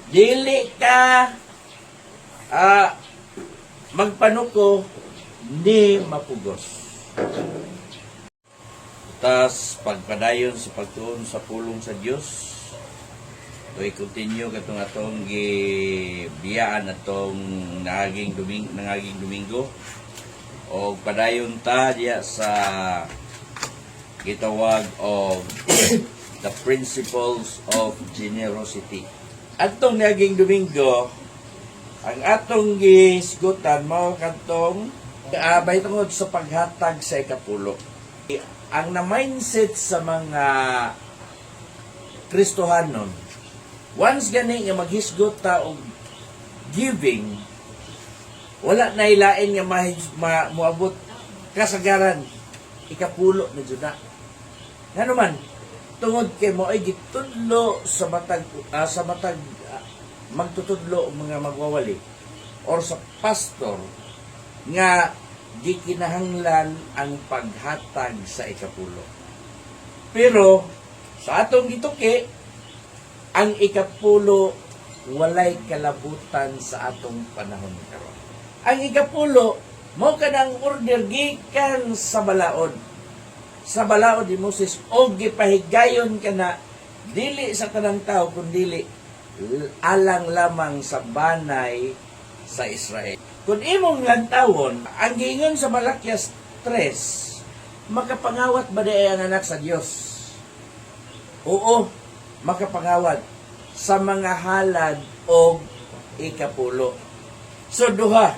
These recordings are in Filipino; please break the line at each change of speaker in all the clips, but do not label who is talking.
Dili ka magpanuko ni mapugos. Tas pagpadayon sa pagtuon sa pulong sa Dios, to i-continue katong atong gibiyaan atong naging Domingo o padayon ta diya sa gitawag og the principles of generosity. Atong naging Domingo, ang atong gisgutan mao kadtong bay tungod sa paghatag sa ikapulo. Ang na-mindset sa mga Kristohanon, once gani nga maghisgot ta og giving, wala na ilain nga moabot kasagaran ikapulo na jud na. Ngano man tungod kay mo ay gitudlo sa matag magtutudlo og mga magwawali or sa pastor nga di kinahanglan ang paghatag sa ikapulo. Pero sa atong gituki, ang ikapulo walay kalabutan sa atong panahon karon. Ang ikapulo mao kanang order gikan sa balaod. Sa balaod ni Moses og gipahigayon kana dili sa tanang tao kundi alang lamang sa banay sa Israel. Kung imong lantawon, ang giingon sa Malakias 3, makapangawat ba di ang anak sa Dios? Oo, makapangawat sa mga halad o ikapulo. So duha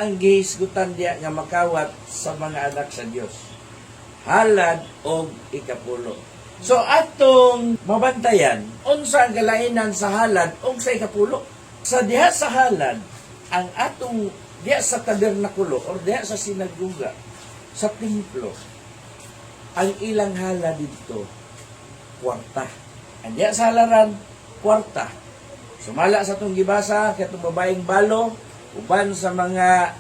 ang gihisgutan diya nga makawat sa mga anak sa Dios. Halad o ikapulo. So atong mabantayan unsa ang kalainan sa halad o sa ikapulo. Sa diha sa halad, ang atong diha sa tabernakulo or diha sa sinagoga, sa templo, ang ilang hala dito, kwarta. Ang diha sa halaran, kwarta. Sumala sa itong gibasa, katong babaeng balo, uban sa mga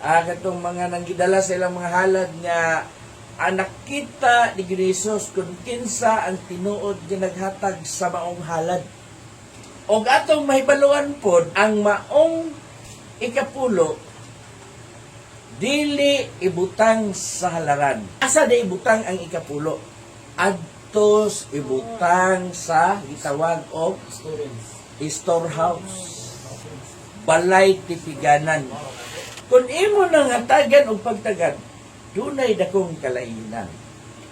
katong mga nanggidala sa ilang mga halad nga anak kita ni Jesus kung kinsa ang tinuod nga naghatag sa maong halad. O atong mahibaluan pod ang maong ikapulo dili ibutang sa halaran. Asa di ibutang ang ikapulo? Adtos ibutang sa gitawag og storehouse. Balay titiganan. Kung imo nang hatagan og pagtagad, dunay dakong kalainan.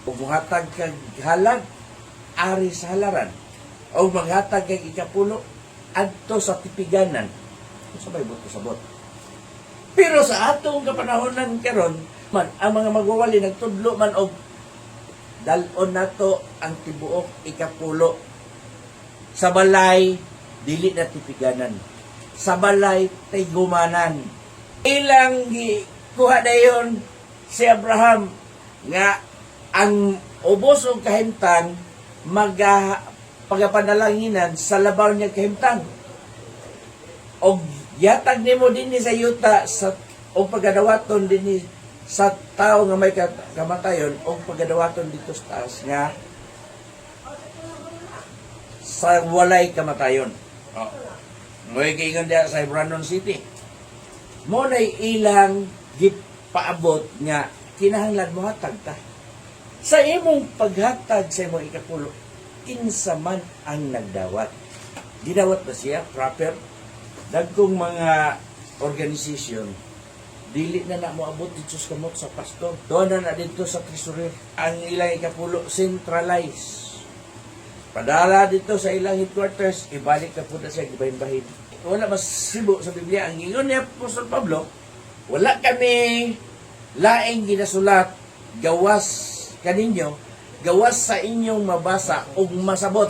Kung muhatag kag halad, ari sa halaran. O maghatag kag ikapulo, adto sa tipiganan. Sabay buto sabot. Pero sa atong kapanahonan karon, man ang mga magwawali nagtudlo man og dalon nato ang tibuok ikapulo. Sa balay dili na tipiganan. Sa balay tigumanan. Ilang kuha dayon si Abraham nga ang ubos og kahimtang pagapanalanginan sa labaw niya kahimtang. Og yatag nimo dinhi sa yuta sa og pagadawaton dinhi sa tao nga may kamatayon og pagadawaton dito sa taas nga sa walay kamatayon. Mo'y giingon diya sa Hebron City. Mo nay ilang gipaabot nga kinahanglan mo hatag ta. Sa imong paghatag sa imong ikapulo, kinsa man ang nagdawat. Gidawat ba siya proper? Dagkong mga organisasyon dili na moabot dito sa kamot sa pastor. Doon na dito sa treasurer. Ang ilang ikapulo centralize. Padala dito sa ilang headquarters, ibalik na po na siya gibahin-bahin. Wala mas sibo sa Biblia. Ang ingon ni Apostol Pablo, wala kami laing ginasulat gawas kaninyo, gawas sa inyong mabasa ug masabot.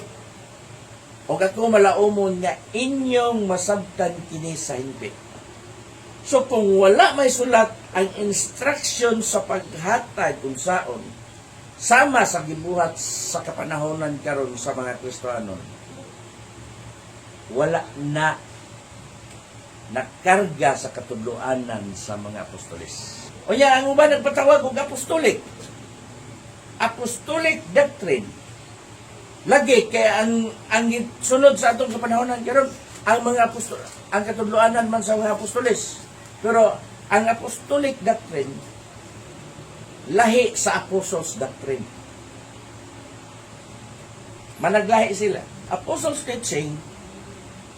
O ako malaumon nga inyong masabtan kini sa himpi. So kung wala may sulat ang instruction sa paghatag unsaon sama sa gibuhat sa kapanahonan karon sa mga Kristohanon, wala na nakarga sa katudloanan sa mga apostoles. O ya, ang uban nagpatawag og apostolic doctrine. Lagi kaya ang sunod sa atong kapanahonan karon ang mga apostol, ang katudloanan man sa mga apostoles. Pero ang apostolic doctrine lahi sa apostles doctrine. Managlahi sila. Apostles teaching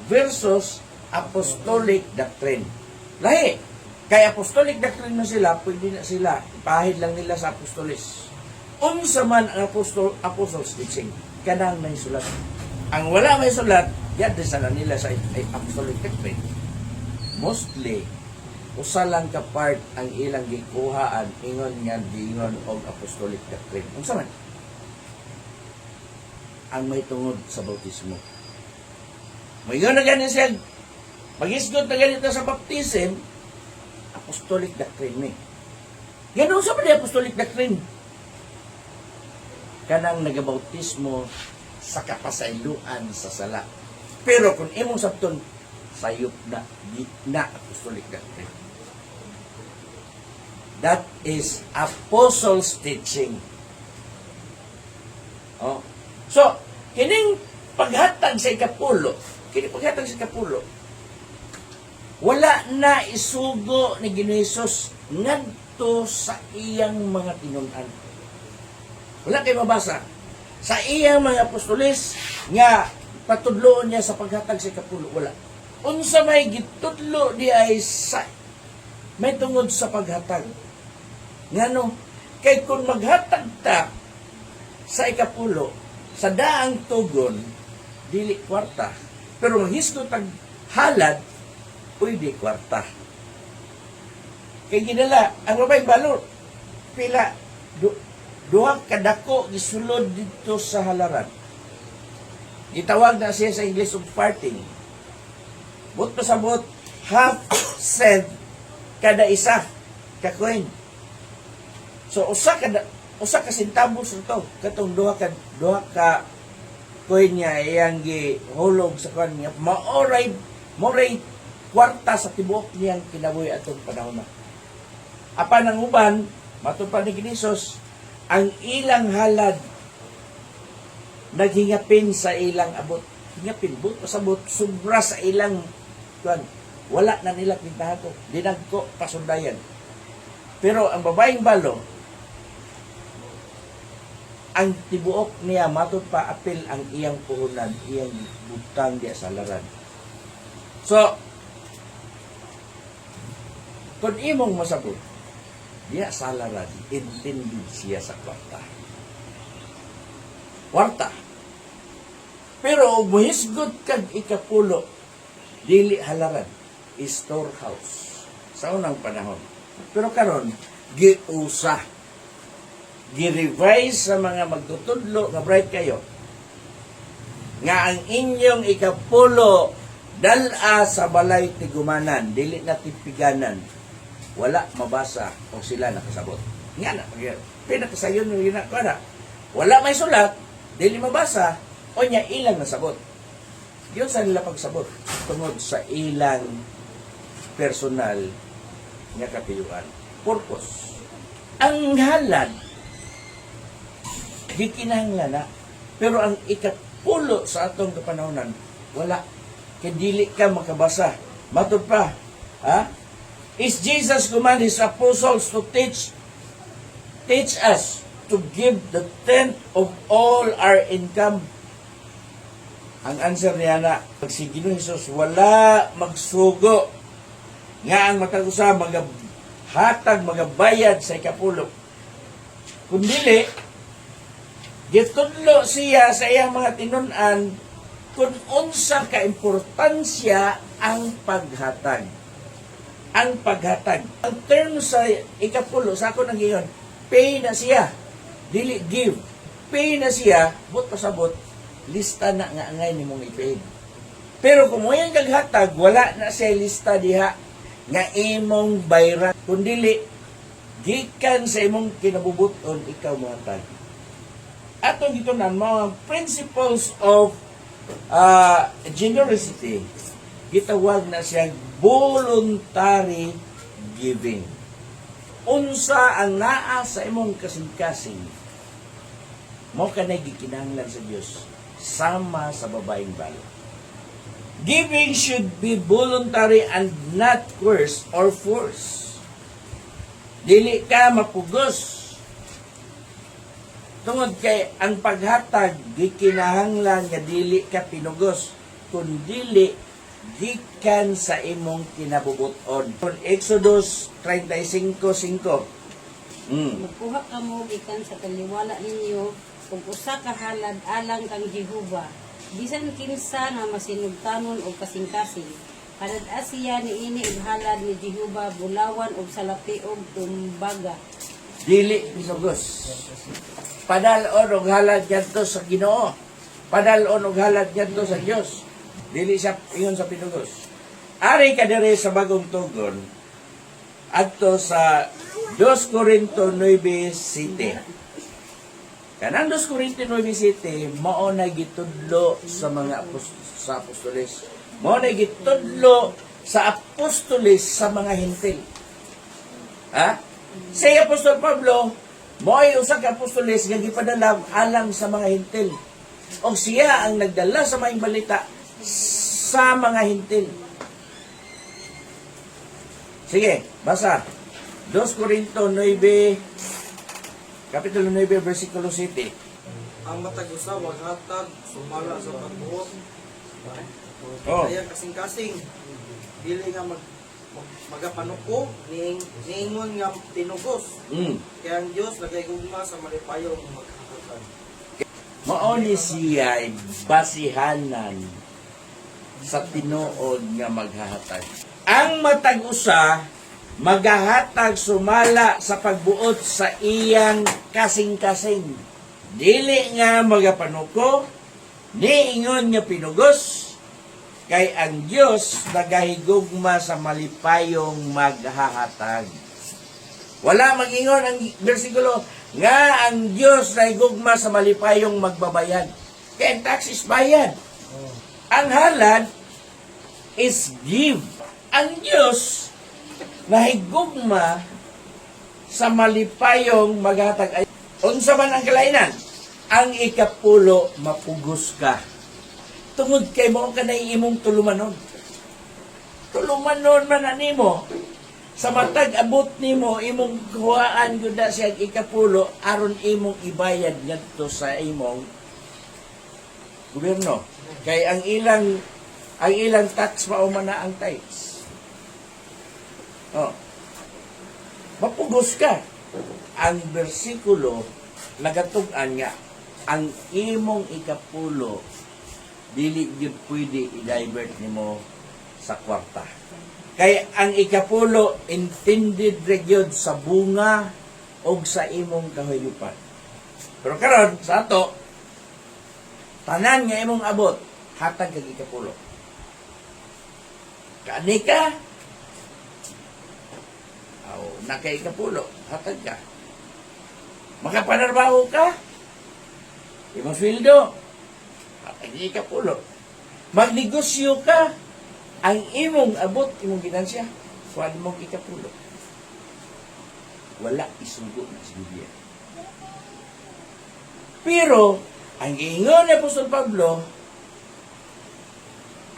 versus apostolic doctrine. Lahi. Kaya apostolic doctrine na sila, pwede na sila, pahid lang nila sa apostolis. Unsa man ang apostles teaching, kanang may sulat. Ang wala may sulat, yan din sana nila sa apostolic doctrine. Mostly, usa lang ka part ang ilang gikuhaan, ingon nga diingon og apostolic doctrine. Unsa man? Ang may tungod sa bautismo. Mayon na ganin siya, mag-isgot na ganito sa baptism, apostolic doctrine ni. Ganun sa mga apostolic doctrine. Kanang nagabautismo sa kapasayloan sa sala. Pero kung imong sabton, sayop na, di na apostolic doctrine. That is apostles teaching. Oh. So, kining paghatag sa ikapulo, wala na isugo ni Ginoong Hesus ngadto sa iyang mga tinun-an. Wala kay mabasa sa iyang mga apostoles nga patudloon niya sa paghatag sa ikapulo. Wala. Unsa may gitudlo di ay sa may tungod sa paghatag. Ngano? Kay kung maghatag ta sa ikapulo, sa daang tugon, dili kwarta. Pero mahisgo tag halad, pwede kwarta. Kay ginala, ang babaeng balot, pila, duha kadako gisulod dito sa halaran. Gitawag na siya sa English of parting. But pasabot, half cent kada isa ka coin. So usa ka centavos ito katong duha ka coin niya iyang gihulog sa kan niya maoray kwarta sa tibuok niyang kinabuhi atong panahon na. Apan ang uban matupad ni Hesus ang ilang halad naghingapin sa ilang abot. Hingapin but pasabot sobra sa ilang kuan. Wala na nila kintahato. Dinagko pasundayan. Pero ang babaeng balo ang tibuok niya matod pa apil ang iyang puhunan, iyang butang diya sa laran. So, kung imong masabot, diya sa laran, intended siya sa kwarta. Kwarta. Pero, muhisgot kag ikapulo, dili halaran, storehouse. Sa unang panahon. Pero karon giusa. Gi-revise sa mga magtutudlo nga bright kayo nga ang inyong ikapulo dala sa balay tigumanan, dili na tipiganan, wala mabasa o sila nakasabot. Nga na, pinakasayon yung ginakwana. Wala may sulat, dili mabasa, o niya ilang nasabot. Yun sa nila pagsabot tungod sa ilang personal nga kapiyuan. Purpose. Ang halad, di kinahanglan na. Pero ang ikapulo sa atong kapanahonan, wala. Kaya dili ka makabasa. Matod pa, ha? Is Jesus command His apostles to teach us to give the tenth of all our income? Ang answer niya na, pag si Ginoong Hesus, wala magsugo nga ang matagusa, hatag, magabayad sa ikapulo. Kung dili, gitudlo siya sa iyang mga tinun-an kung unsa ka importansya ang paghatag. Ang paghatag. Ang term sa ikapulo, sa ako nang iyon, pay na siya. Dili give. Pay na siya, but pasabot, lista na nga ngay ni mong i-pay. Pero kung mo yung kaghatag, wala na siya lista diha nga imong bayran. Kung dili, gikan sa imong kinabubuton, ikaw mo hatag. Atong dito na mga principles of generosity, gitawag na siyang voluntary giving. Unsa ang naa sa imong kasing-kasing, mo ka na gikinahanglan sa Dios, sama sa babaeng balo. Giving should be voluntary and not coerced or forced. Dili ka mapugos. Tungod kay ang paghatag gikinahanglan nga dili ka pinugos, kun dili gikan sa imong kinabubuton. Exodus 35:5.
Magkuha ka mo gikan sa taliwala ninyo kung usa ka halad alang kang Jehova. Bisan kinsa nga masinugtanon o kasing-kasing. Halad asiya ni ini ug halad ni Jehova bulawan og salapi og tumbaga.
Dili pinugos. Padalon og halad ngadto sa Ginoo. Padalon og halad ngadto sa Dios. Dili siya ingon sa pinugos. Ari ka diri sa bagong tugon adto sa 2 Corinto 9:7. Kanang 2 Corinto 9:7 mao na gitudlo sa mga sa apostoles. Mao na gitudlo sa apostoles sa mga hentil. Ha? Si Apostol Pablo mao ay usa ka apostoles nga gipadala alang sa mga hentil. O siya ang nagdala sa maayong balita sa mga hentil. Sige, basa. 2 Corinto 9, Kapitulo 9, versikulo 7.
Ang matag usa wag hatag sumala sa pagbuot.
Oh.
Kaya kasing-kasing dili nga magapanuko niingon nga tinugos. Kaya ang Dios nagayugma sa malipayong maghatag.
Mao ni siya ay basihanan sa tinuod nga maghahatag. Ang matag usa magahatag sumala sa pagbuot sa iyang kasing-kasing. Dili nga magapanuko, niingon nga pinugos, kay ang Dios nagahigugma sa malipayong maghahatag. Wala mag-ingon ang bersikulo nga ang Dios nahigugma sa malipayong magbabayad. Kaya ang tax is bayad. Ang halad is give. Ang Diyos nahigugma sa malipayong maghatag. Unsa man ang kalainan? Ang ikapulo, mapugos ka. Tungod kay mo ka na imong tulumanon. Tulumanon man animo. Sa matag abot nimo imong kuhaan gyud siya ikapulo aron imong ibayad ngadto sa imong gobyerno. Kay ang ilang tax mao man na ang tithes. Oh. Mapugos ka. Ang bersikulo nagatug-an nga ang imong ikapulo dili gyud pwede i-divert nimo sa kwarta. Kay ang ikapulo intended ra gyud sa bunga og sa imong kahayupan. Pero karon sa ato tanan nga imong abot hatag kag ikapulo. Kani ka nakay ikapulo, hatag ka. Makapanarbaho ka, imong sweldo, hatag ikapulo. Magnegosyo ka, ang imong abot, imong ginansya, kuwan mong ikapulo. Wala isugo na sa Biblia. Pero, ang ingon ni Apostol Pablo,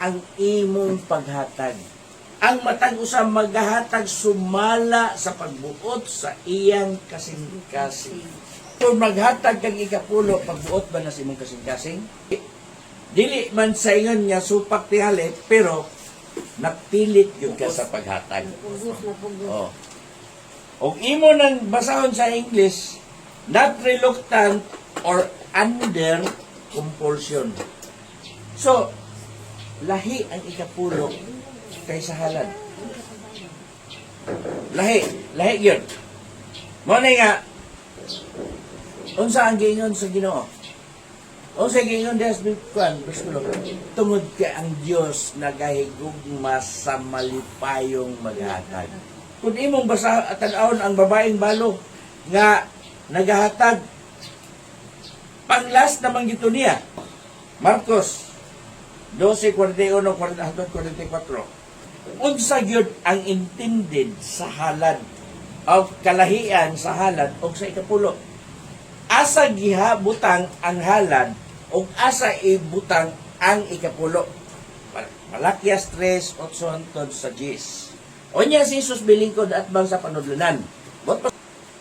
ang imong paghatag. Ang matag usa maghahatag sumala sa pagbuot sa iyang kasing-kasing. Kung maghatag kang ikapulo, pagbuot ba na sa imong kasing-kasing? Dili man sa ingon nga supak tihalit, pero napilit yun ka sa paghatag.
Napugos.
Oh. Og imo nang basahon sa English, not reluctant or under compulsion. So, lahi ang ikapulo kaysa halad. Lahi yun. Mo na nga, unsa ang giingon sa Ginoo? Unsa giingon des bikuan, bersikulo. Tungod kay ang Dios nagahigugma sa malipayong maghatag. Kung imong basa tan-awon ang babaeng balo nga nagahatag panglas namang gito niya. Marcos 12:41-44. Unsa gyud ang intended sa halad o kalahian sa halad o sa ikapulo. Asa gihabutang ang halad ug asa ibutang ang ikapulo. Malakias 3:8 hangtod sa 10. Onya si Jesus bilingkod at bang sa panudlanan.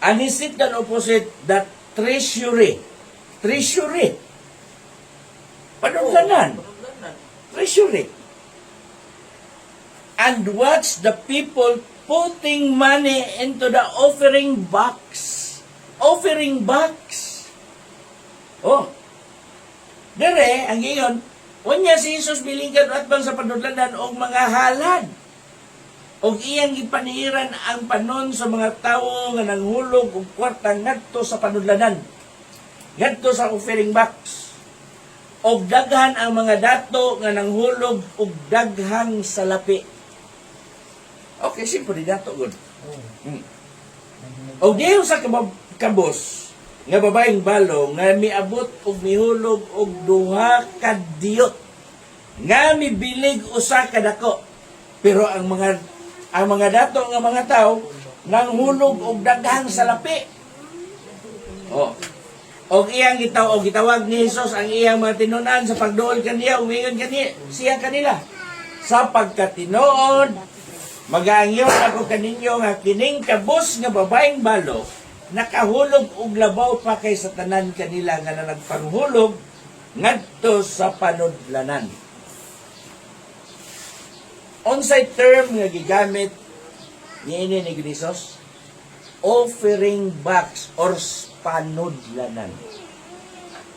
And he sit down opposite that treasury. Treasury. Panudlanan. Treasury. And watch the people putting money into the offering box. Offering box. Oh. Dere, ang iyon, unya si Jesus bilingkod at bang sa panudlanan og mga halad. Og iyang gipaniiran ang panon sa mga tawo nga nanghulog og kwarta ngadto sa panudlanan. Ngadto sa offering box. Og daghan ang mga dato nga nanghulog og daghang salapi. Okay, simple di dato gud. Og diyo sa kabos nga babaeng balo nga miabot og mihulog og duha ka diyot nga mibilig usa ka dako. Pero ang mga dato nga mga tao nanghulog og daghang salapi. Oh. Og iyang gitawag ni Jesus ang iyang mga tinunan sa pagduol kaniya, umingon siya kanila. Sa pagkatinuod, magaangyon ako kaninyo nga kining kabos nga babaeng balo, nakahulog og labaw pa kay sa tanan kanila nga nagpanghulog ngadto sa panudlanan. Unsay term nga gigamit niini ni Jesus? Offering box or panudlanan.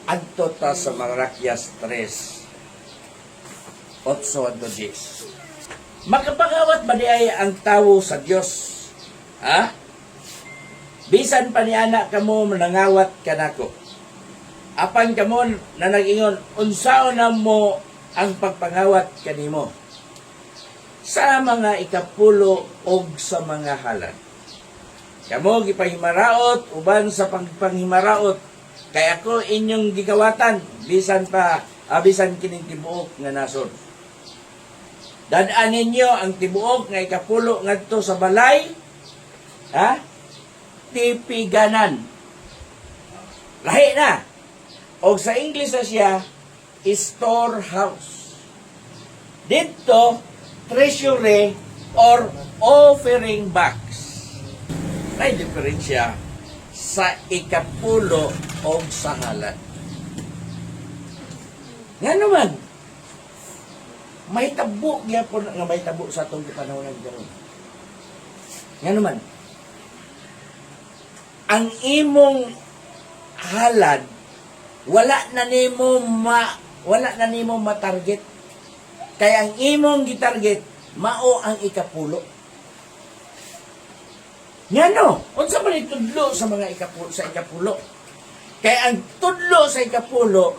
Adto ta sa Malakias 3:8-10. Makapangawat ba di ay ang tawo sa Dios? Ha? Bisan pa ni anak kamo manangawat kanako. Apan kamo na nag-ingon, unsaon na mo ang pagpangawat kanimo? Sa mga ikapulo og sa mga halad. Kamo gipahimaraot uban sa pagpanghimaraot kay ako inyong gigawatan bisan kining tibuok nga nasod. Dadaan ninyo ang tibuok nga ikapulo ngadto sa balay, ha? Tipiganan. Lahi na. O sa English na siya, storehouse. Dito, treasury or offering box. May diferensya sa ikapulo o sa halad. Nga naman, may tabo gyapon nga may tabo sa atong panahon karon. Nga naman, ang imong halad wala na nimo matarget. Kaya ang imong gitarget mao ang ikapulo. Ngano, unsa man itudlo sa mga ikapulo? Kaya ang tudlo sa ikapulo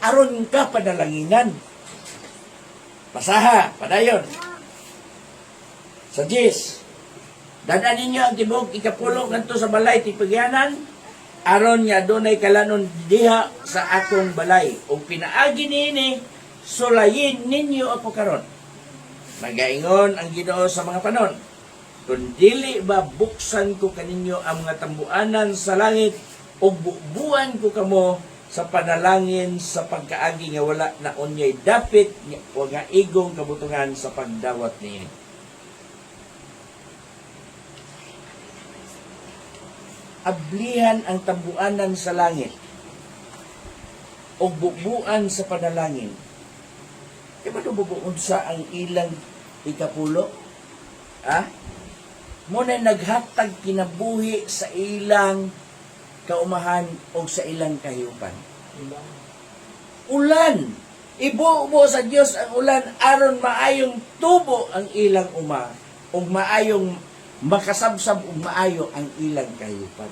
aron ka padalanginan. Pasaha, padayon. Sa 10. Dadaan ninyo ang tibuok ikapulo ngadto sa balay tipigyanan aron nga adunay kalanon diha sa akong balay. Ug pinaagi niini sulayin ninyo ako karon. Nagaingon ang Ginoo sa mga panon. Kung dili ba buksan ko kaninyo ang mga tambuanan sa langit o bubuan ko kamo sa panalangin sa pagkaagi nga wala na unyay dapit o nga igong kabutungan sa pagdawat niini. Ablihan ang tambuanan sa langit o bubuan sa panalangin. Di ba ito bubuon sa ang ilang ikapulo? Ha? Muna naghatag kinabuhi sa ilang kaumahan o sa ilang kahiupan. Ulan. Ibuo sa Dios ang ulan aron maayong tubo ang ilang uma o maayong makasabsab o maayo ang ilang kahiupan.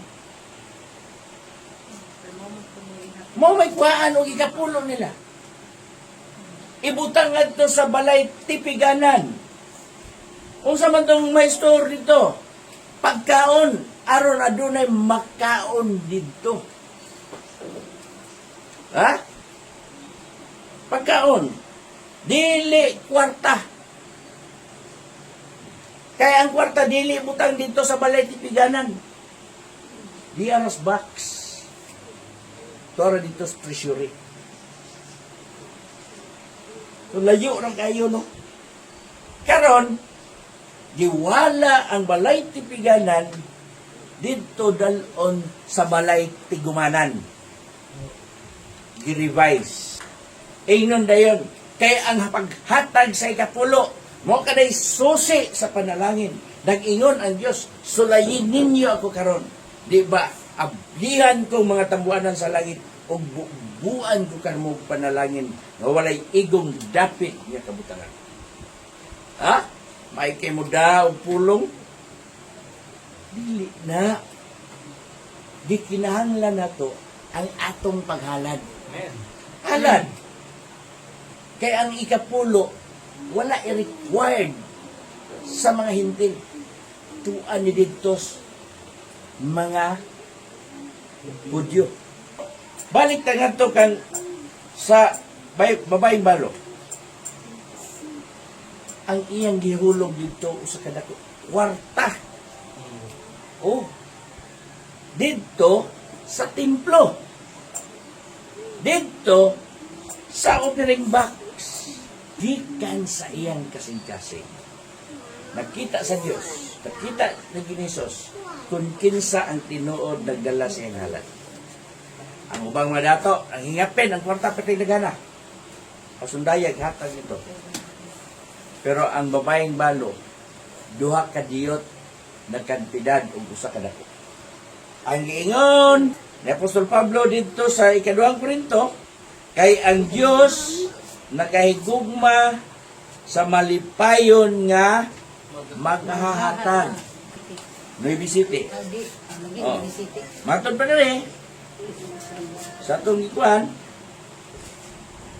Mo may kuhaan o ikapulo nila. Ibutang ngadto sa balay tipiganan. Kung sa man itong may store dito, pagkaon, aron adunay makaon dito. Ha? Pagkaon. Dili kwarta. Kaya ang kwarta, dili butang dito sa balay tipiganan. Di aras box. Tora dito sa treasury. So layo ra kayo no. Karon giwala ang balay tipiganan dito dalon sa balay tigumanan. Gi-revise. Ingnon dayon kay ang paghatag sa ikapulo mo kaday susi sa panalangin. Nag-ingon ang Dios, sulayin ninyo ako karon. Di ba? Ablihan ko mga tambuanan sa langit o buuan ko karmo panalangin nga walay igong dapit nga kabutangan. Ha? May kay mo daw pulong? Dili na. Di kinahanglan na to ang atong paghalad.
Amen.
Halad. Kaya ang ikapulo, wala i-required sa mga hintil. Tuan ni didtos mga Budyo. Balik na nga to kan sa babaeng balo. Ang iyang gihulog dito sa kadako. Kwarta. Oh. Dito sa templo. Dito sa offering box. Gikan sa iyang kasing-kasing. Nakita sa Diyos. Nakita ni Ginisos kung kinsa ang tinuod nagdala sa iyang halad. Ang ubang mga dato, ang hingapin, ang kwarta patay nagana. Pasundayag, hatag ito. Pero ang babaeng balo, duha ka diyot na kantidad o usa ka dako. Ang giingon ni Apostol Pablo dito sa ikaduhang Korinto, kay ang Diyos nakahigugma sa malipayon nga maghahatag. Noy bisiti. Oh. Matod pa na rin. Sa itong ikuan,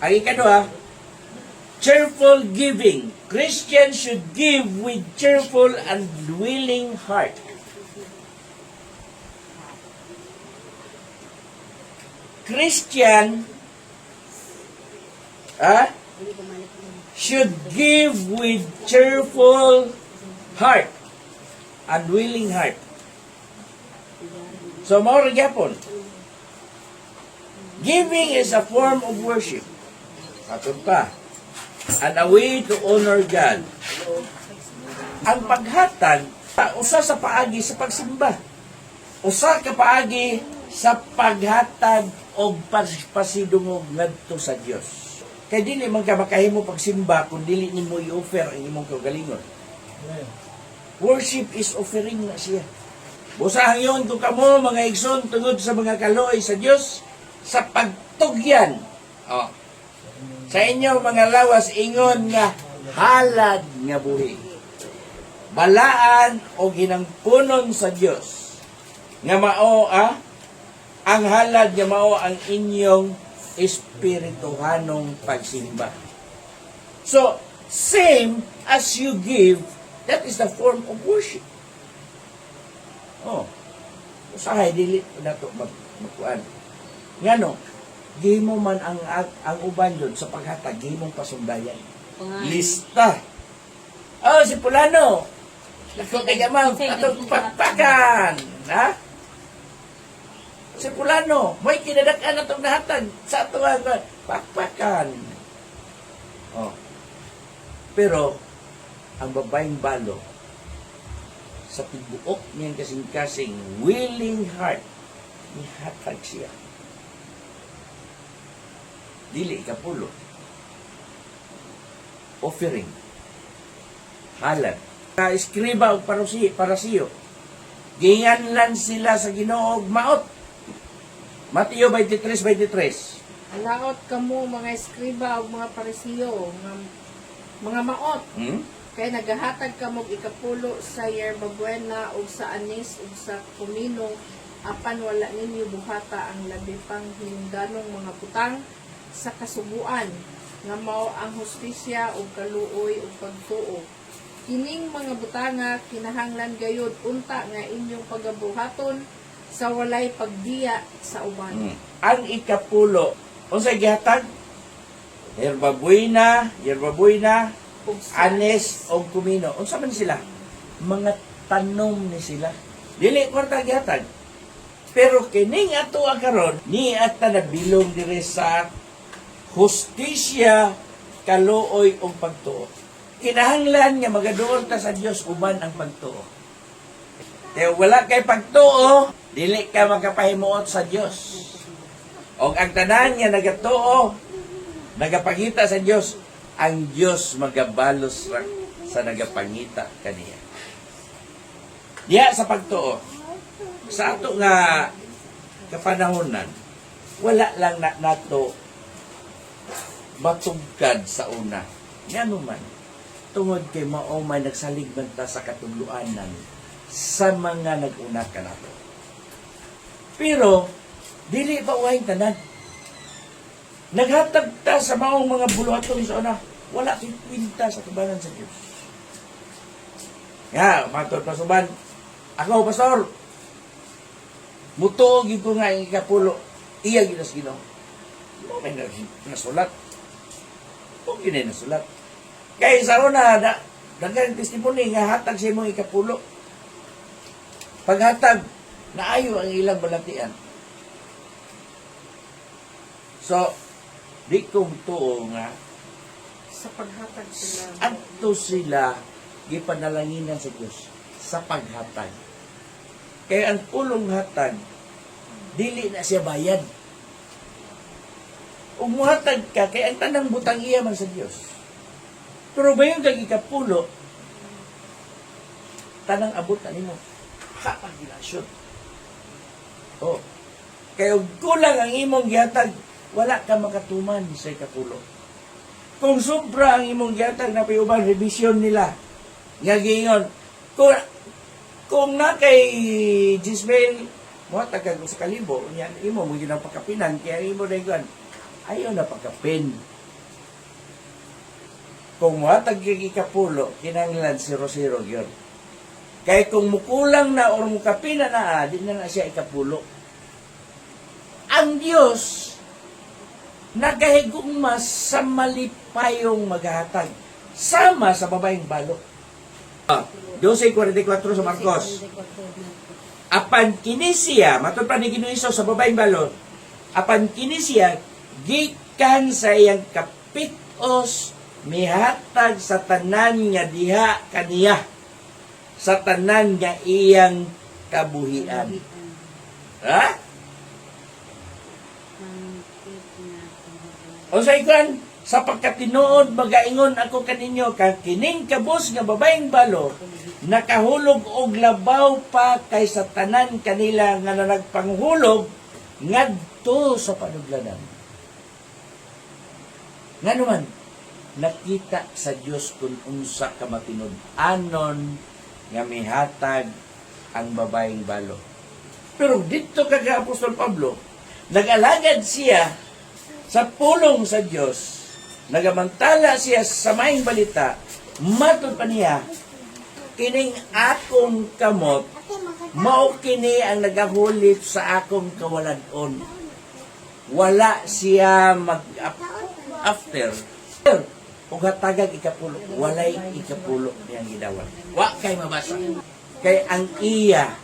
ang ikaduha, cheerful giving. Christians should give with cheerful and willing heart. Christian should give with cheerful heart and willing heart. So, more gyapon. Giving is a form of worship. Atun pa. And a way to honor God. Ang paghatag, usa sa paagi sa pagsimba. Usa ka paagi sa paghatag o pasidungog ngadto sa Dios. Kay dili man ka makahimo pagsimba kung dili nimo i-offer ang imong kaugalingon. Worship is offering na siya. Busahan yun kung kamo mga igsoon tungod sa mga kaloy sa Dios sa pagtugyan. Oh. Sa inyo mga lawas ingon nga halad nga buhi. Balaan o ginangpunon sa Dios. Nga mao ang halad nga mao ang inyong espirituhanong pagsimba. So, same as you give, that is the form of worship. Oh. Usahay dili na to magkuan. Ngano, gihimo man ang uban yun sa paghatag, gihimong pasundayan. Lista. Oh, si Pulano. Ako kaya man, atong pakpakan. Ha? Si Pulano, may kinadakan atong nahatag sa atong pakpakan. Oh. Pero, ang babaeng balo, sa pagbuok niyang kasing-kasing willing heart, nihatag siya. Dili kapulo. Offering. Halad. Eskriba o parasiyo. Ginganlan sila sa Ginoo og maot. Mateo 23:23.
Alaot kamo mga eskriba o mga parisiyo, mga maot. Kay nagahatag kamo og ikapulo sa yerba buena o sa anis o sa kumino apan wala ninyo buhata ang labi pang hinungdanong mga putang sa kasubuan nga mao ang hustisya o kaluoy o pagtuo. Kining mga butanga kinahanglan gayud unta nga inyong pagabuhaton sa walay pagdiya sa uban.
Ang ikapulo, unsay gihatag? Yerba buena, anis o kumino. Unsa man sila? Mga tanom ni sila. Dili kwarta gihatag. Pero kining ato karon ni ata nabilong dire sa hustisya kaluoy og pagtuo. Kinahanglan nga magaduol ta sa Dios uban ang pagtuo. Kaya wala kay pagtuo, dili ka makapahimuot sa Dios. Og ang tanan nga nagatuo, nagapangita sa Dios, ang Dios magabalos ra sa nagapangita kaniya. Diya sa pagtuo, sa ato nga kapanahonan, wala lang nato matugkad sa una. Nga man, tungod kay mao may nagsaligman ta sa katuluanan sa mga nag-una ka nato. Pero, dili ba uwahing tanan? Naghatag ta sa maong mga buluhaton sa una, wala kay kwinta sa tubanan sa Diyos. Ya, matod pasuban, ako, pastor, mutuog ko nga ang ikapulo, iya ginas Ginoo. Mo may nasulat. Kung ginay nasulat. Kaya sa una, dagang testimony nga hatag sa imong ikapulo. Paghatag, naayo ang ilang balatian. So, di kong tuo nga,
Sa paghatag sila.
adto sila gipanalanginan sa Diyos sa paghatag. Kaya ang pulong hatag, dili na siya bayad. Ug muhatag ka, kaya ang tanang butang iya man sa Diyos. Pero ba yung ikapulo, tanang abot na nimo. Kapagilasyon. Oh. Kaya ug kulang ang imong gihatag, wala ka makatuman sa ikapulo. Kung sobra ang imong gihatag na piubang revision nila, nga giingon, kung na kay Gismail, mo tagag sa kalibo, yan imo mo ginapakapinan, kaya imo na yun, ayaw na pagkapin. Kung mo tagag ikapulo, kinanglan 0-0 yun. Kaya kung mukulang na o mukapina na, di na siya ikapulo. Ang Diyos, nagahigugma sa malipayong maghahatag. Sama sa babaeng balo. 12:44 sa Marcos. Apan kini siya, matod pa ni Ginoong Hesus sa babaeng balo, apan kini siya, gikan sa iyang kapitos, mihatag sa tanan nga diha kaniya. Sa tanan nga iyang kabuhian. Ha? O sa ikon, sa pagkatinuod, magaingon ako kaninyo, kining kabus nga babaeng balo, nakahulog og labaw pa kay sa tanan kanila nga nagpanghulog ngadto sa panuglanan. Nga naman, nakita sa Dios kung unsa ka matinud anon nga mihatag ang babaeng balo. Pero dito kay Apostol Pablo, nag-alagad siya sa pulong sa Diyos, nagamantala siya sa maing balita, matod pa niya, kining akong kamot, mao kini ang nagahulit sa akong kawaladon. Wala siya after. Kung hatagag ikapulo, walay ikapulo niyang gidawat. Wa kay mabasa. Kay ang iya,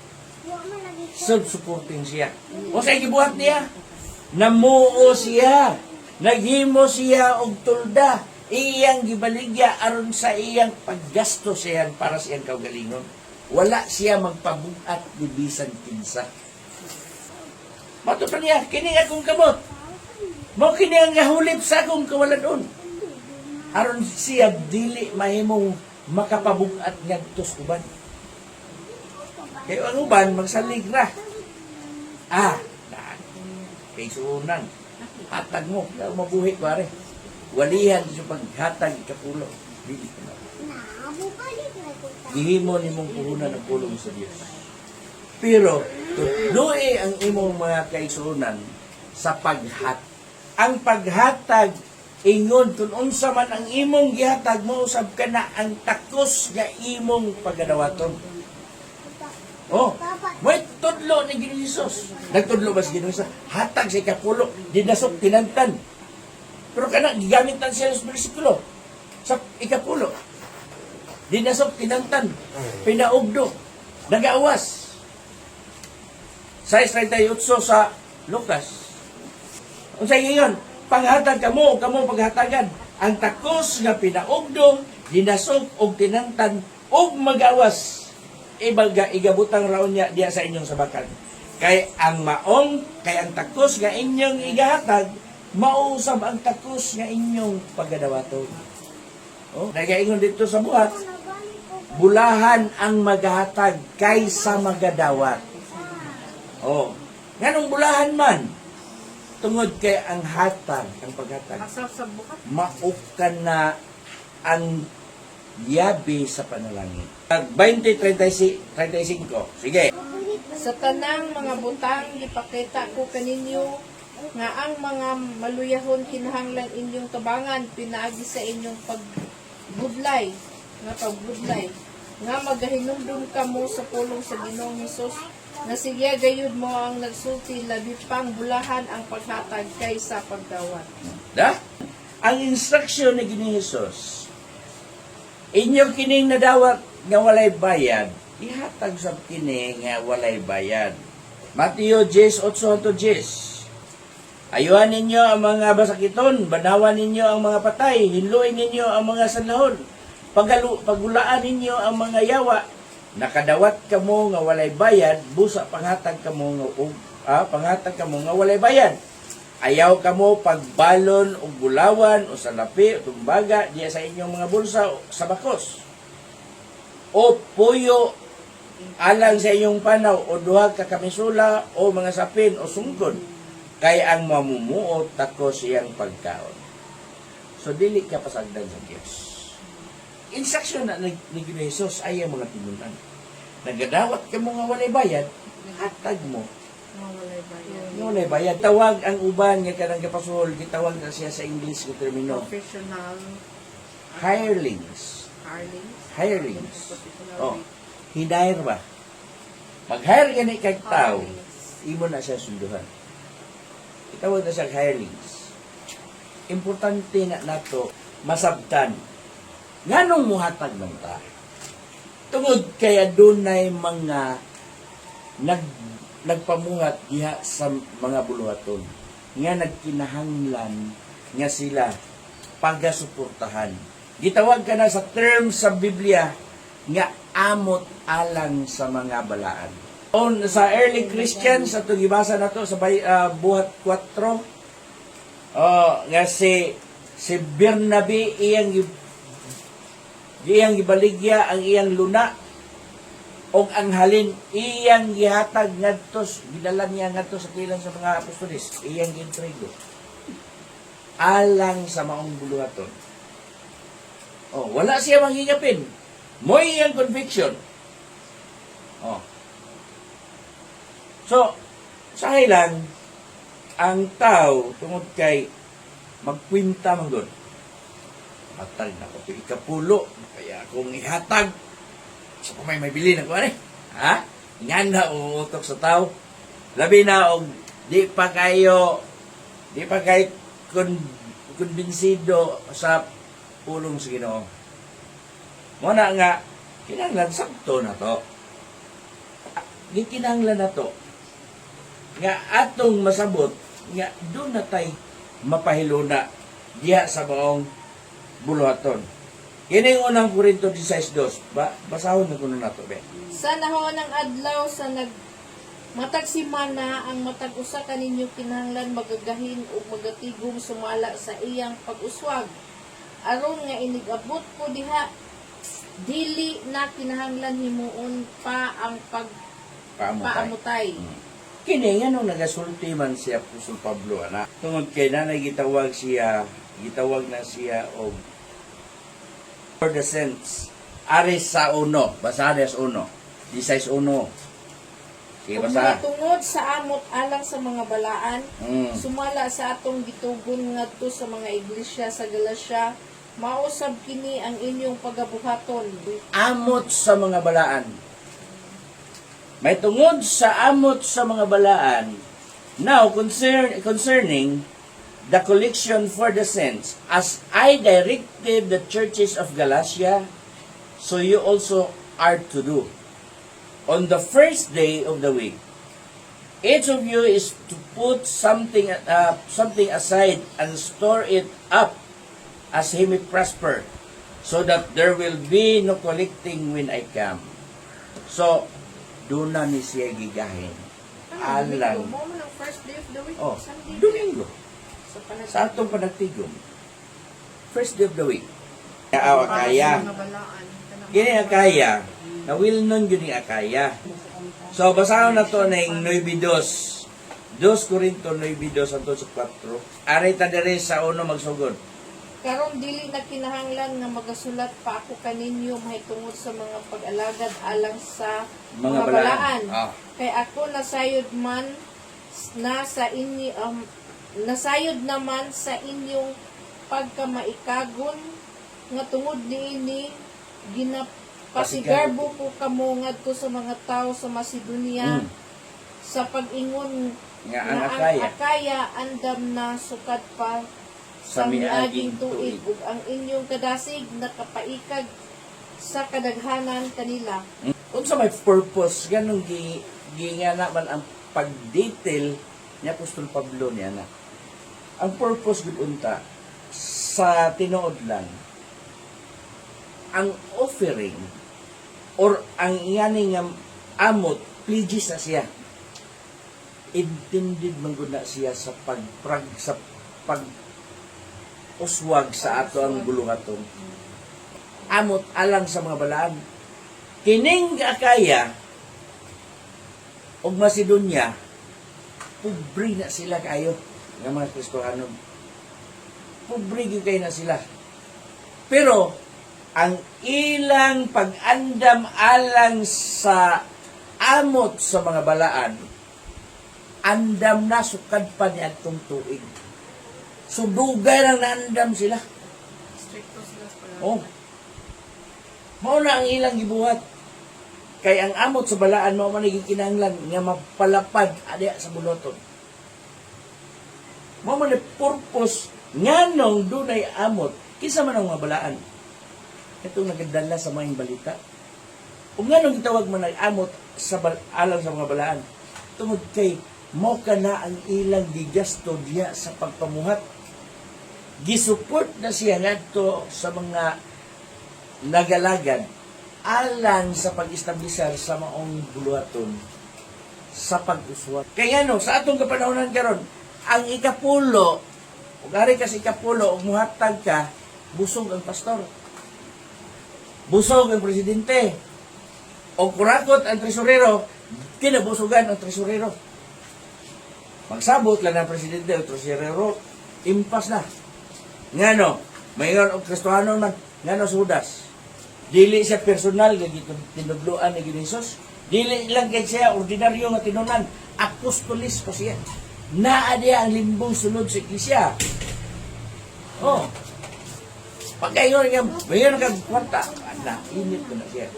self-supporting siya. O sa gibuhat niya, namuo siya, naghimo siya og tulda, iyang gibaligya aron sa iyang paggasto siya para sa iyang kaugalingon. Wala siya magpabuhat ni bisan kinsa. Mato pa niya, kini akong kamot. Mao kini ang gahulip sa akong kawaladon. Aron siya dili mahimong makapabuhat ngadto sa uban. Kaya ang uban magsalig ra. Kay suunan. Hatag mo, daw mabuhi pare. Walihan sa paghatag ikapulo. Dili ka na. Gihimo nimong puhunan ang pulong sa Diyos. Pero, tudloy ang imong mga kaisunan sa paghat. Ang paghatag, ingon, kung unsa man ang imong gihatag mo, usab ka na ang takos nga imong pagadawaton. Oh, may tudlo ni Ginoong Hesus. Nagtudlo ba si Ginoong Hesus? Hatag sa ikapulo, dinasok, tinantan. Pero kana, gigamit na siya sa bersikulo. Sa ikapulo. Dinasok, tinantan. Pinaugdo. Nagaawas. 6:38 sa Lucas. Kung sa iyon, panghatag kamo paghatagan. ang takos nga pinaugdo, dinasog og tinangtan og magawas. Ibaga igabutang raon niya diya sa inyong sabakan. Kay ang takos nga inyong igahatag, mausab ang takos nga inyong pagadawaton. Oh, nagaingon dito sa buhat, bulahan ang maghatag kaysa magadawat. Oh, nganong bulahan man? Tungod kay ang hatag, ang paghatag,
Asal sa buhat.
maukan na ang yabi sa panalangin. 20:35. Sige.
Sa tanang mga butang, gipakita ko kaninyo nga ang mga maluyahon kinahanglan inyong tabangan, pinaagi sa inyong pagbudlay, nga magahinumdum kamo sa pulong sa Ginoong Hesus, na siya gayud mo ang nagsulti, labi pang bulahan ang paghatag kaysa pagdawat.
Da? Ang instruksyon ni Ginoong Hesus, inyo kining nadawat nga walay bayad, ihatag sa kini nga walay bayad. Mateo 10:8-10. Ayuhan ninyo ang mga basakiton, banawan ninyo ang mga patay, hinluin ninyo ang mga sanlahon, pagulaan ninyo ang mga yawa, nakadawat kamo nga walay bayad, busa panghatag kamo nga walay bayad. Ayaw kamo pagbalon o bulawan o salapi o tumbaga diya sa inyong mga bulsa o sa bakos. O puyo alang sa inyong panaw o duha ka kamisula o mga sapin o sungkod. Kay ang mamumuot tako siyang pagkaon. So dili ka pasagdan sa Dios. Instruction na ni Ginoong Hesus ay ang mga tinunan. Nagadawat ka mo nga walay bayad, hatag mo
Mawalay bayan.
nga walay bayad. Tawag ang uban nga kanang kapasol, gitawag na siya sa English nga termino,
Professional
hirelings.
hirelings.
Hirelings. Oh, hinire ba? Mag-hire ka na ikag tao, imo na siya sunduhan. Itawag na siya hirelings. Importante na nato masabtan. Nganong muhatag ng ta? Tungod kaya dunay mga nagpamuhat diha sa mga buluhaton nga nagkinahanglan nga sila pagasuportahan. Gitawag ka na sa term sa Biblia nga amot alang sa mga balaan. Sa early Christians, sa itong ibasa na to sa buhat 4, nga si Bernabe iyang gibaligya ang iyang luna og ang halin iyang gihatag ngadto, gidala niya ngadto sa pilang sa mga apostoles, iyang gintrigo alang sa maong buluhaton. Oh, wala siya manghingapin. Mo iyang conviction. Oh. So, sa ilan, ang tao, tungod kay magkwinta man doon. Matag na ko, ikapulo, kaya kung ihatag, sa kumay may bili na ko, ha? Nga na uutok sa tao. Labi na, og di pa kayo konbinsido sa pulong sa Ginoo. Muna nga, kinahanglan sakto na to. Kinahanglan na to. Nga atong masabot, nga doon na tayo mapahiluna diya sa maong buluhaton. Kini yung unang Korinto 16:2. Basahon na kuno nato be.
Sa nahon ng adlaw sa matag simana ang matag usa kaninyo kinahanglan magagahin o magatigom sumala sa iyang pag-uswag. Aron nga inigabot ko diha, dili na kinahanglan himuon pa ang paamutay.
Kini nga nung nagasulti man si Apostol Pablo, ana. Tungod kay nanay gitawag na siya og for the saints. Aris sa 1, basahan sa 1. 16:1. Sige,
Kung
basa.
tungod sa amot alang sa mga balaan, sumala sa atong gitugon ngadto sa mga iglesia sa Galacia, mausab kini ang inyong pagabuhaton.
Amot sa mga balaan. May tungod sa amot sa mga balaan. Now, concerning the collection for the saints, as I directed the churches of Galatia, so you also are to do. On the first day of the week, each of you is to put something aside and store it up as he may prosper, so that there will be no collecting when I come. So, doon na ni siya gigahin. Alang.
Mo mo ng first day of the week.
Oh,
Sunday.
Domingo.
Sa panag-
Sa atong panagtigom. First day of the week. Kaya Akaya.
Mga balaan.
Gini Akaya. Na will nun yun yung Akaya. So, basahan na to ng 9:2. 2 Corinto 9:2 hangtod sa 4. Aray ta diri sa uno magsugod.
Karong dili na kinahanglan nga magasulat pa ako kaninyo mahitungod sa mga pag-alagad alang sa mga balaan.
Ah.
Kay ako nasayod man na sa inyo nasayod naman sa inyong pagkamaikagon nga tungod niini ginapasigarbo ko kamo ngadto sa mga tao sa Macedonia sa pag-ingon
Nga
nga
ang
ang
Akaya.
Akaya andam na sukad pa sa miaging tuig ug ang inyong kadasig nakapaikag sa kadaghanan kanila.
Unsa may purpose ganun nga naman ang pag-detail ni Apostol Pablo niya na. Ang purpose gud unta sa tinuod lang ang offering or ang iyani nga amot pledges na siya. Intended man gud na siya sa pag uswag sa ato ang bulungaton. Amot alang sa mga balaan. Kining Akaya ug Macedonia, pobre na sila kayo nga mga Kristohanon. Pobre gyud kayo na sila. Pero ang ilang pag-andam alang sa amot sa mga balaan, andam na sukad pa ni atong tuig. So dugay lang naandam sila.
Stricto sila sa
Oh. Mao na ang ilang gibuhat. Kay ang amot sa balaan mao man kinahanglan nga mapalapad adya sa buloton. Mao man ang purpose nganong dunay amot kinsa man ang mga balaan. Itong nagdala sa mga balita. Ug nganong gitawag man ang amot sa alang sa mga balaan. Tungod kay mao kana ang ilang gigasto diya sa pagpamuhat. Gisupport na siya ngadto sa mga nagalagad alang sa pag-establisar sa maong buluhaton sa pag-uswat. Kaya ano, sa atong kapanahonan karon, ang ikapulo, ug ari ka sa ikapulo, ug muhatag ka, busog ang pastor. Busog ang presidente. O kurakot ang tresurero, kinabusugan ang tresurero. Magsabot lang ng presidente o tresurero, impas na. Ngano, mayroon og Kristohanon man, ngano sudas. Dili siya personal nga tinudloan ni Hesus. Dili lang kay siya ordinaryo nga tinunan, apostolis pa siya. Naa diya ang limbong sulod sa iglesia. Oh. Pagkaingon nga, mayroon kang kwarta, na init ko na siya.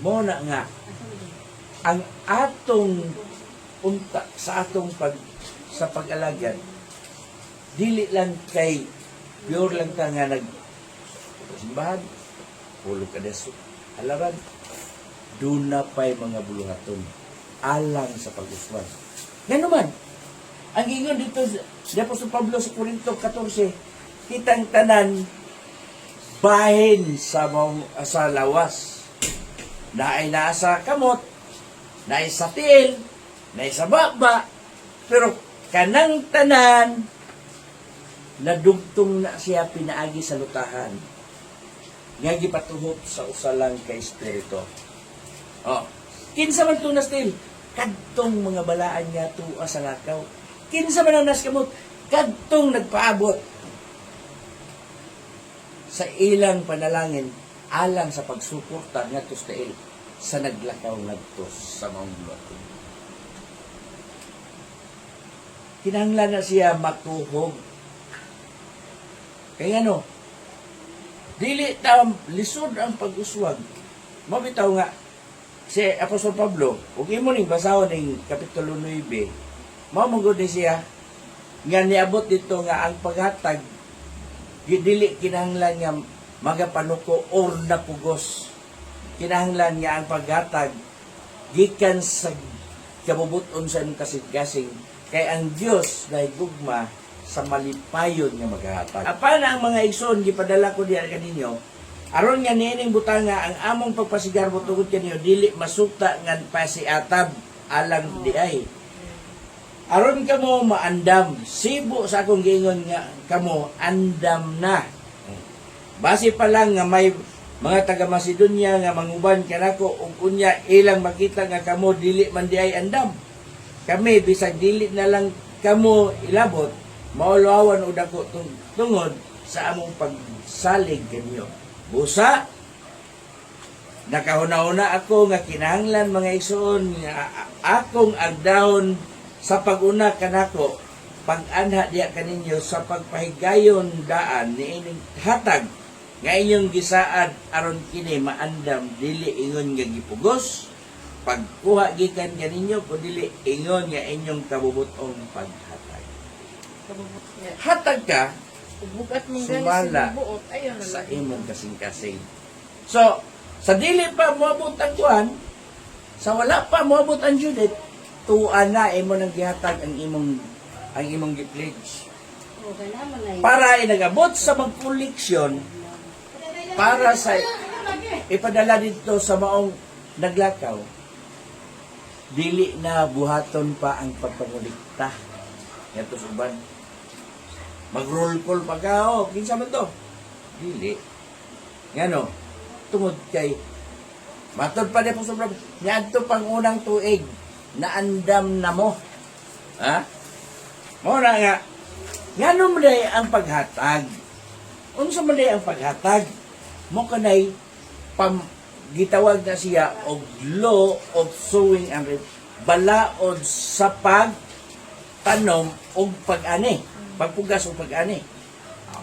Mo na nga ang atong unta sa atong sa pag-alagad dili lang kay pure lang ka nga simbahan pulog ka deso halaran doon na pa'y mga buluhaton alang sa pag-uswag. Nga naman ang ingon dito ni Apostol Pablo sa Corinto 14 kitang tanan bahin sa lawas na ay nasa kamot na ay sa tiil na ay sa baba pero kanang tanan nadugtong na siya pinaagi sa lutahan. Nga gipatuhot sa usalang kay Espiritu. Oh. Kinsa man to nastil? Kadtong mga balaan nga tuwa sa lakaw. Kinsa man ang naskamot? Kadtong nagpaabot sa ilang panalangin alang sa pagsuporta ngadto sa tiil sa naglakaw ngadto sa maong buluhaton. Kinahanglan na siya matuhog. Kaya ano, dili tam lisod ang pag-uswag. Mabitaw nga, si Apostol Pablo, huwag mo ning basahon ng Kapitulo 9, mamugod ni siya, nga niabot dito nga ang paghatag, dili kinahanglan nga magapanuko or napugos. Kinahanglan nga ang paghatag, gikan sa kabubuton sa kasing-kasing, kay ang Diyos na higugma sa malipayon nga maghatag. Apan ang mga igsoon gipadala ko diha kaninyo, aron nga niining butanga ang among pagpasigarbo tungod kaniyo dili masuta nga pasiatab alang diay. Aron kamo maandam, sibo sa akong giingon nga kamo andam na. Base pa lang nga may mga taga Macedonia nga manguban kanako ug unya ilang makita nga kamo dili man diay andam. Kami bisag dili na lang kamo ilabot, maulawan og dako tungod sa among pagsalig kanyo. Busa, nakahuna-una ako nga kinahanglan mga igsoon nga akong agdahon sa pag-una kanako pag-anha diya kaninyo sa pagpahigayon daan niining hatag nga inyong gisaad aron kini maandam dili ingon nga gipugos pagkuha gikan kaninyo kun dili ingon nga inyong kabubutong paghatag. Hatag ka
Bugat mong
sumala
buot, ayun na
sa
lang.
imong kasing-kasing. So, sa dili pa moabot ang kuan, sa wala pa moabot ang Judith, tuan na imo nang gihatag ang imong gi-pledge.
O, ganaman na yun.
Para inagabot sa magkoleksyon para sa ipadala dito sa maong naglakaw. Dili na buhaton pa ang pagpangulikta. Yato suban. Mag-roll call pa ka, oh, kinsa man to? Dili. Ngano, tungod kay, matod pa niya po sobrang, niadto pang unang tuig, naandam na mo. Ha? Muna nga, ngano mo ang paghatag? Unsa mo ang paghatag? Mo kanay, gitawag na siya, og law of sowing and reap. Balaod sa pagtanom og pag-ani. Pagpugas o pag-ani.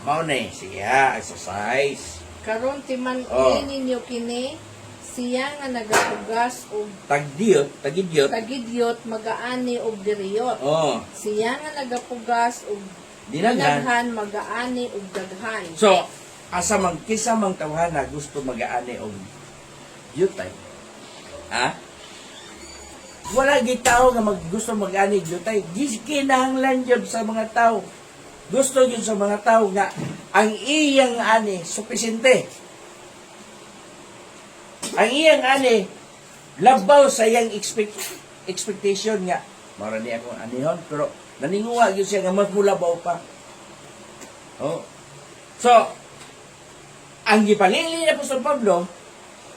Mao na siya, exercise.
Karon timan
Oh.
ninyo kini siya nga nagapugas og
Tagidyot.
tagidyot magaani og diriyot.
Oh,
Siya nga nagapugas og
dinaghan.
dinaghan magaani og daghan.
So, asa man kisa mang tawhana gusto mag-aani og yutay. Ha? Wala gitao nga gusto mag-ani og yutay. Kinahanglan jud sa mga tao. Gusto yun sa mga tao nga ang iyang ani supisente. Ang iyang ani labaw sa iyang expectation nga mara ni akong anihon pero naninguha gyud siya nga mas mulabaw pa. Oh. So ang gipalili ni Apostol Pablo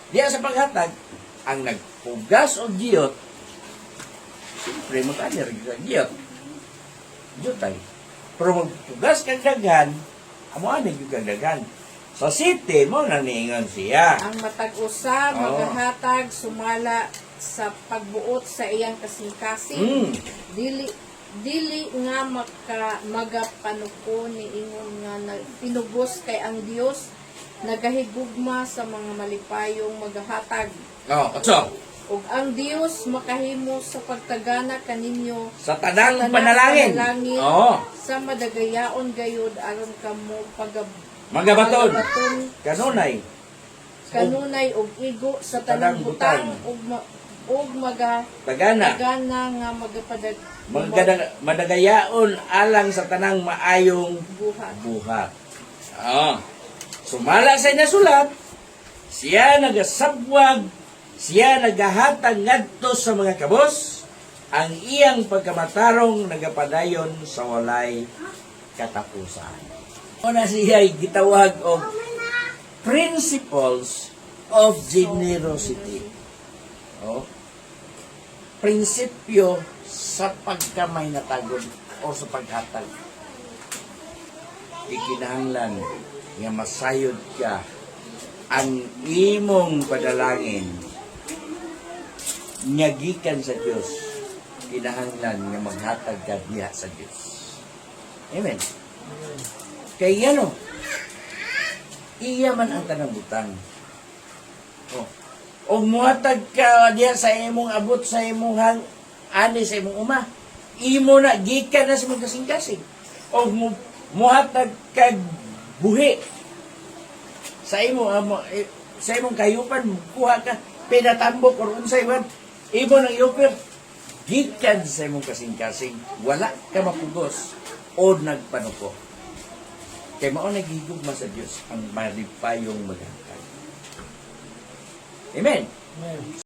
diya sa paghatag ang nagpugas og giyot siyempre mag-ani rin sa giyot. Jutay. Pero magpugas kang daghan, amo ani gyud kang daghan. Sa city mo nang niingon siya.
Ang matag usa
Oo.
magahatag sumala sa pagbuot sa iyang kasing-kasing. Dili nga magapanuko ni ingon nga pinubos kay ang Dios nagahigugma sa mga malipayong magahatag.
Oh, atso.
Ug ang Dios makahimo sa pagtagana kaninyo
Sa tanang panalangin. Oo.
sa madagayaon gayud aron kamo
Magabaton.
pagabaton
Kanunay.
kanunay og igo sa tanang butang ug
Tagana.
magana nga magapadag
Madagayaon alang sa tanang maayong
buhat.
buhat. Oo. Sumala sa nasulat, siya nagasabwag, siya nagahatag ngadto sa mga kabos, ang iyang pagkamatarong nagapadayon sa walay katapusan. Una siya ay gitawag og principles of generosity. Oh. Prinsipyo sa pagkamay na tagod o sa paghatag. Ikinahanglan nga masayod ka ang imong padalangin nga gikan sa Dios. Kinahanglan nga maghatag ka diha sa Dios. Amen. Kay ano, iya man ang tanang butang. Oh. O muhatag ka diha sa imong abot sa imong ani sa imong uma. Imo na gikan na sa imong kasing-kasing. O muhatag ka buhi sa imong kayupan kuha ka pinatambok or unsay man imo nang iuper gikan sa imong kasing-kasing wala ka mapugos o nagpanuko. Kay mao nagigugma sa Dios ang malipayong maghatag. Amen.